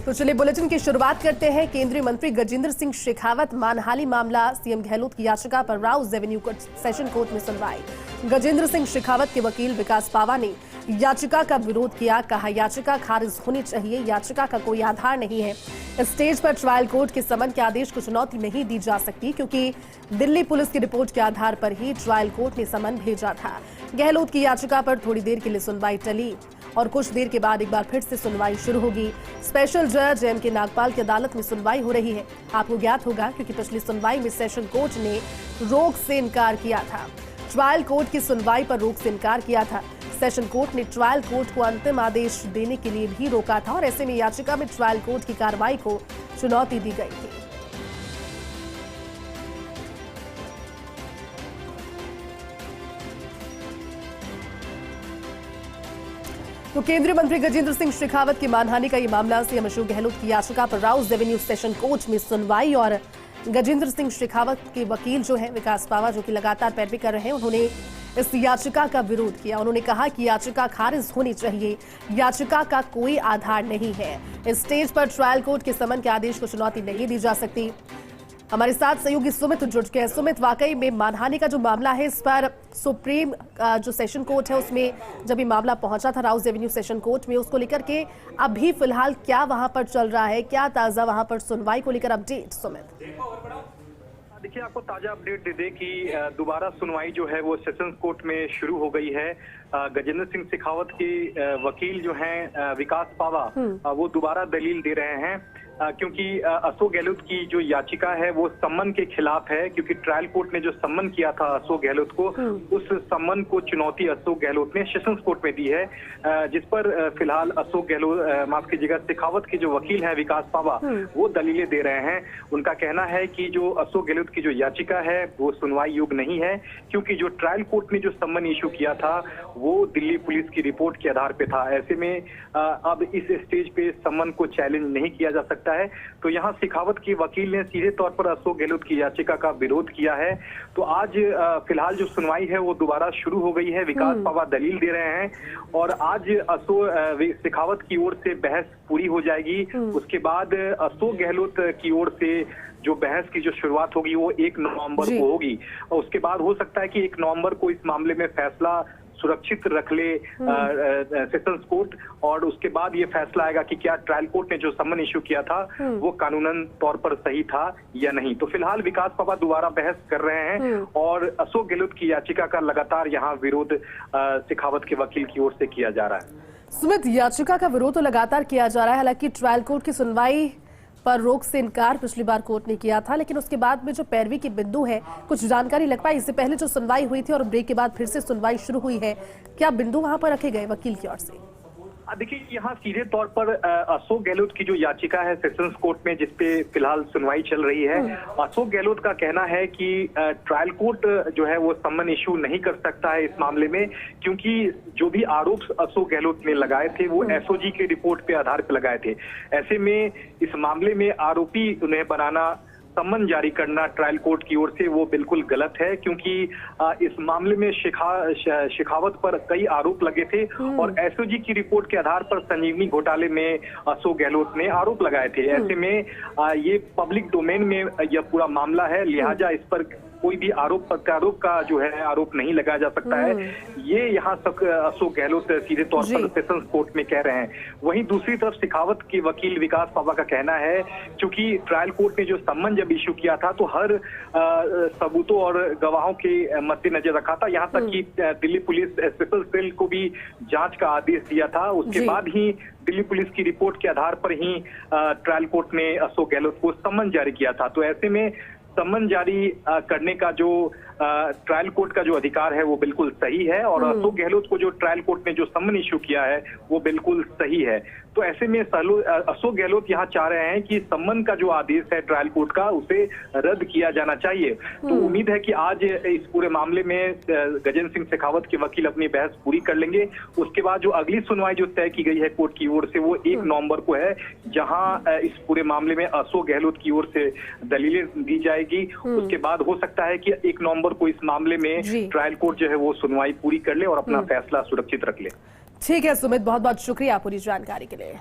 तो चलिए बुलेटिन की शुरुआत करते हैं। केंद्रीय मंत्री गजेंद्र सिंह शेखावत मानहानि मामला, सीएम गहलोत की याचिका पर राउज एवेन्यू सेशन कोर्ट में सुनवाई। गजेंद्र सिंह शेखावत के वकील विकास पावा ने याचिका का विरोध किया। कहा याचिका खारिज होनी चाहिए, याचिका का कोई आधार नहीं है। स्टेज पर ट्रायल कोर्ट के समन के आदेश को चुनौती नहीं दी जा सकती, क्योंकि दिल्ली पुलिस की रिपोर्ट के आधार पर ही ट्रायल कोर्ट ने समन भेजा था। गहलोत की याचिका पर थोड़ी देर के लिए सुनवाई टली और कुछ देर के बाद एक बार फिर से सुनवाई शुरू होगी। स्पेशल जज एम.के. नागपाल की अदालत में सुनवाई हो रही है। आपको ज्ञात होगा क्योंकि पिछली सुनवाई में सेशन कोर्ट ने रोक से इनकार किया था। ट्रायल कोर्ट की सुनवाई पर रोक से इनकार किया था। सेशन कोर्ट ने ट्रायल कोर्ट को अंतिम आदेश देने के लिए भी रोका था और ऐसे में याचिका में ट्रायल कोर्ट की कार्रवाई को चुनौती दी गई थी। तो केंद्रीय मंत्री गजेंद्र सिंह शेखावत की मानहानि का ये मामला, सीएम अशोक गहलोत की याचिका पर राउज एवेन्यू सेशन कोर्ट में सुनवाई। और गजेंद्र सिंह शेखावत के वकील जो हैं विकास पावा, जो कि लगातार पैरवी कर रहे हैं, उन्होंने इस याचिका का विरोध किया। उन्होंने कहा कि याचिका खारिज होनी चाहिए, याचिका का कोई आधार नहीं है। इस स्टेज पर ट्रायल कोर्ट के समन के आदेश को चुनौती नहीं दी जा सकती। हमारे साथ सहयोगी सुमित जुड़ चुके हैं। सुमित, वाकई में मानहानि का जो मामला है, इस पर सुप्रीम जो सेशन कोर्ट है उसमें जब ये मामला पहुंचा था राउज एवेन्यू सेशन कोर्ट में, उसको लेकर के अभी फिलहाल क्या वहां पर चल रहा है, क्या ताजा वहां पर सुनवाई को लेकर अपडेट? सुमित, देखिए, आपको ताजा अपडेट दे दें कि दोबारा सुनवाई जो है वो सेशंस कोर्ट में शुरू हो गई है। गजेंद्र सिंह शेखावत के वकील जो हैं विकास पावा, वो दोबारा दलील दे रहे हैं क्योंकि अशोक गहलोत की जो याचिका है वो सम्मन के खिलाफ है, क्योंकि ट्रायल कोर्ट ने जो सम्मन किया था अशोक गहलोत को, उस सम्मन को चुनौती अशोक गहलोत ने सेशंस कोर्ट में दी है, जिस पर फिलहाल अशोक गहलोत, माफ कीजिएगा, शेखावत के जो वकील है विकास पावा, वो दलीलें दे रहे हैं। उनका कहना है कि जो अशोक गहलोत की जो याचिका है वो सुनवाई योग्य नहीं है, क्योंकि जो ट्रायल कोर्ट ने जो सम्मन इशू किया था वो दिल्ली पुलिस की रिपोर्ट के आधार पे था। ऐसे में अब इस स्टेज पे सम्मन को चैलेंज नहीं किया जा सकता है। तो यहाँ शेखावत के वकील ने सीधे तौर पर अशोक गहलोत की याचिका का विरोध किया है। तो आज फिलहाल जो सुनवाई है वो दोबारा शुरू हो गई है। विकास पावा दलील दे रहे हैं और आज अशोक शेखावत की ओर से बहस पूरी हो जाएगी। उसके बाद अशोक गहलोत की ओर से जो बहस की जो शुरुआत होगी वो 1 नवंबर को होगी और उसके बाद हो सकता है कि 1 नवंबर को इस मामले में फैसला सुरक्षित रख ले सेशंस कोर्ट, और उसके बाद ये फैसला आएगा कि क्या ट्रायल कोर्ट ने जो सम्मन इशू किया था वो कानूनन तौर पर सही था या नहीं। तो फिलहाल विकास पावा दोबारा बहस कर रहे हैं और अशोक गहलोत की याचिका का लगातार यहाँ विरोध शेखावत के वकील की ओर से किया जा रहा है। सुमित, याचिका का विरोध तो लगातार किया जा रहा है। हालांकि ट्रायल कोर्ट की सुनवाई पर रोक से इनकार पिछली बार कोर्ट ने किया था, लेकिन उसके बाद में जो पैरवी की बिंदु है, कुछ जानकारी लग पाई? इससे पहले जो सुनवाई हुई थी और ब्रेक के बाद फिर से सुनवाई शुरू हुई है, क्या बिंदु वहां पर रखे गए वकील की ओर से? देखिए, यहाँ सीधे तौर पर अशोक गहलोत की जो याचिका है सेशंस कोर्ट में, जिसपे फिलहाल सुनवाई चल रही है, अशोक गहलोत का कहना है कि ट्रायल कोर्ट जो है वो सम्मन इशू नहीं कर सकता है इस मामले में, क्योंकि जो भी आरोप अशोक गहलोत ने लगाए थे वो एसओजी की रिपोर्ट पे आधार पर लगाए थे। ऐसे में इस मामले में आरोपी उन्हें बनाना, सम्मन जारी करना ट्रायल कोर्ट की ओर से, वो बिल्कुल गलत है, क्योंकि इस मामले में शेखावत पर कई आरोप लगे थे और एसओजी की रिपोर्ट के आधार पर संजीवनी घोटाले में अशोक गहलोत ने आरोप लगाए थे। ऐसे में ये पब्लिक डोमेन में यह पूरा मामला है, लिहाजा इस पर कोई भी आरोप प्रत्यारोप का जो है आरोप नहीं लगाया जा सकता है। ये यहाँ तक अशोक गहलोत सीधे तौर पर सेशंस कोर्ट में कह रहे हैं। वहीं दूसरी तरफ शेखावत के वकील विकास पावा का कहना है, क्योंकि ट्रायल कोर्ट ने जो सम्मन जब इशू किया था तो हर सबूतों और गवाहों के मद्देनजर रखा था, यहाँ तक कि दिल्ली पुलिस स्पेशल सेल को भी जांच का आदेश दिया था। उसके बाद ही दिल्ली पुलिस की रिपोर्ट के आधार पर ही ट्रायल कोर्ट ने अशोक गहलोत को सम्मन जारी किया था। तो ऐसे में सम्मन जारी करने का जो ट्रायल कोर्ट का जो अधिकार है वो बिल्कुल सही है और अशोक गहलोत को जो ट्रायल कोर्ट ने जो सम्मन इशू किया है वो बिल्कुल सही है। तो ऐसे में अशोक गहलोत यहाँ चाह रहे हैं कि सम्मन का जो आदेश है ट्रायल कोर्ट का, उसे रद्द किया जाना चाहिए। तो उम्मीद है कि आज इस पूरे मामले में गजेंद्र सिंह शेखावत के वकील अपनी बहस पूरी कर लेंगे। उसके बाद जो अगली सुनवाई जो तय की गई है कोर्ट की ओर से वो 1 नवंबर को है, जहां इस पूरे मामले में अशोक गहलोत की ओर से दलीलें दी जाएगी। उसके बाद हो सकता है कि 1 नवंबर को इस मामले में ट्रायल कोर्ट जो है वो सुनवाई पूरी कर ले और अपना फैसला सुरक्षित रख ले। ठीक है सुमित, बहुत बहुत शुक्रिया पूरी जानकारी के लिए।